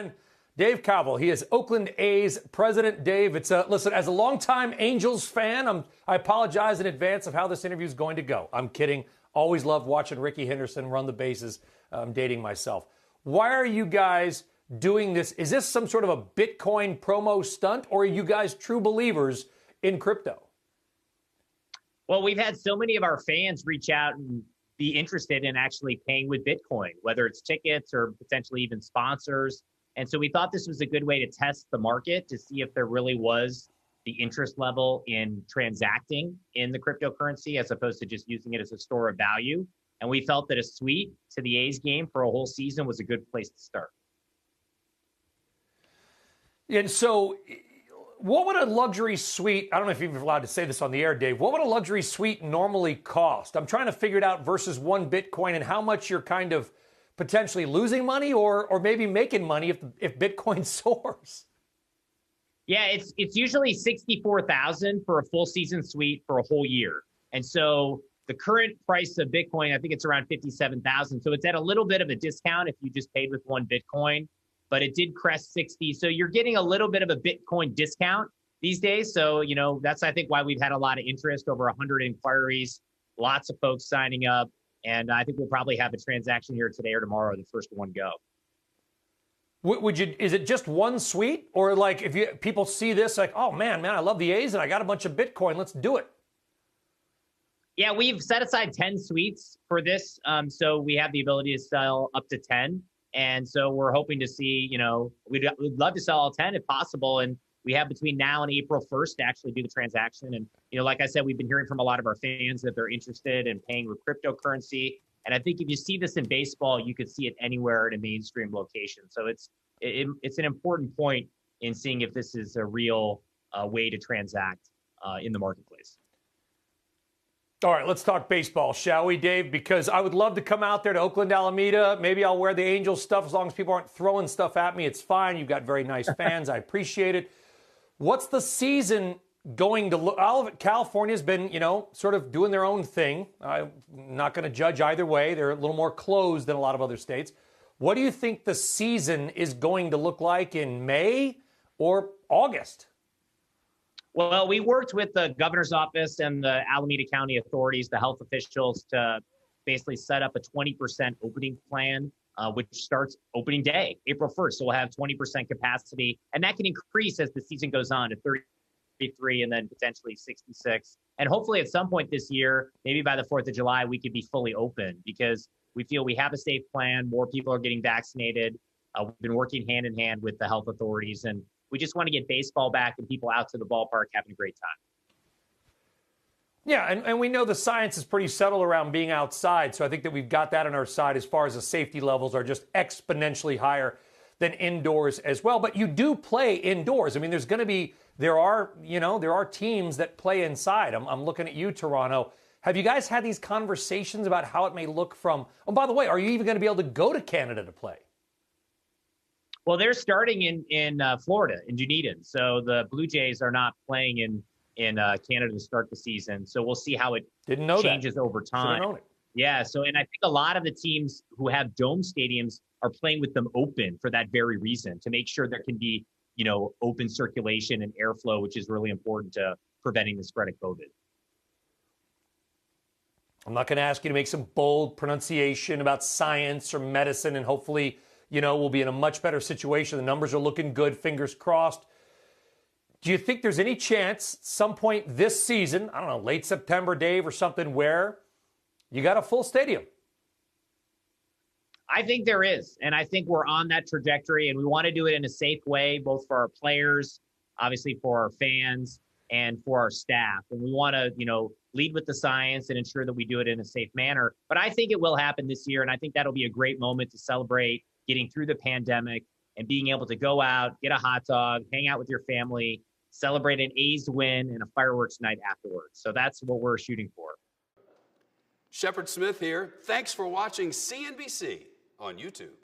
friend, Dave Cowell. He is Oakland A's president. Dave, listen, as a longtime Angels fan, I apologize in advance of how this interview is going to go. I'm kidding. Always loved watching Ricky Henderson run the bases. I'm dating myself. Why are you guys doing this? Is this some sort of a Bitcoin promo stunt, or are you guys true believers in crypto? Well, we've had so many of our fans reach out and be interested in actually paying with Bitcoin, whether it's tickets or potentially even sponsors. And so we thought this was a good way to test the market to see if there really was the interest level in transacting in the cryptocurrency as opposed to just using it as a store of value. And we felt that a suite to the A's game for a whole season was a good place to start. And so what would a luxury suite, I don't know if you're allowed to say this on the air, Dave, what would a luxury suite normally cost? I'm trying to figure it out versus one Bitcoin and how much you're kind of potentially losing money or maybe making money if Bitcoin soars. Yeah, it's usually $64,000 for a full season suite for a whole year. And so the current price of Bitcoin, I think it's around $57,000. So it's at a little bit of a discount if you just paid with one Bitcoin, but it did crest 60. So you're getting a little bit of a Bitcoin discount these days. So, that's, I think, why we've had a lot of interest, over 100 inquiries, lots of folks signing up. And I think we'll probably have a transaction here today or tomorrow, the first one go. Is it just one suite? Or like if people see this, like, oh man, I love the A's and I got a bunch of Bitcoin, let's do it. Yeah, we've set aside 10 suites for this. So we have the ability to sell up to 10. And so we're hoping to see, we'd love to sell all 10 if possible. And we have between now and April 1st to actually do the transaction. And, like I said, we've been hearing from a lot of our fans that they're interested in paying with cryptocurrency. And I think if you see this in baseball, you could see it anywhere in a mainstream location. So it's an important point in seeing if this is a real way to transact in the marketplace. All right, let's talk baseball, shall we, Dave? Because I would love to come out there to Oakland, Alameda. Maybe I'll wear the Angels stuff as long as people aren't throwing stuff at me. It's fine. You've got very nice fans. I appreciate it. What's the season going to look? All of California's been, sort of doing their own thing. I'm not going to judge either way. They're a little more closed than a lot of other states. What do you think the season is going to look like in May or August? Well, we worked with the governor's office and the Alameda County authorities, the health officials, to basically set up a 20% opening plan, which starts opening day, April 1st. So we'll have 20% capacity, and that can increase as the season goes on to 33 and then potentially 66. And hopefully at some point this year, maybe by the 4th of July, we could be fully open because we feel we have a safe plan. More people are getting vaccinated. We've been working hand in hand with the health authorities, and we just want to get baseball back and people out to the ballpark having a great time. Yeah, and we know the science is pretty settled around being outside, so I think that we've got that on our side as far as the safety levels are just exponentially higher than indoors as well. But you do play indoors. I mean, there are teams that play inside. I'm looking at you, Toronto. Have you guys had these conversations about how it may look from, oh, by the way, are you even going to be able to go to Canada to play? Well, they're starting in Florida, in Dunedin. So the Blue Jays are not playing in Canada to start the season. So we'll see how it changes over time. Yeah. So, and I think a lot of the teams who have dome stadiums are playing with them open for that very reason, to make sure there can be, open circulation and airflow, which is really important to preventing the spread of COVID. I'm not going to ask you to make some bold pronunciation about science or medicine, and hopefully, we'll be in a much better situation. The numbers are looking good, fingers crossed. Do you think there's any chance some point this season, I don't know, late September, Dave, or something, where you got a full stadium? I think there is, and I think we're on that trajectory, and we want to do it in a safe way, both for our players, obviously for our fans, and for our staff. And we want to, lead with the science and ensure that we do it in a safe manner. But I think it will happen this year, and I think that'll be a great moment to celebrate getting through the pandemic and being able to go out, get a hot dog, hang out with your family, celebrate an A's win and a fireworks night afterwards. So that's what we're shooting for. Shepard Smith here. Thanks for watching CNBC on YouTube.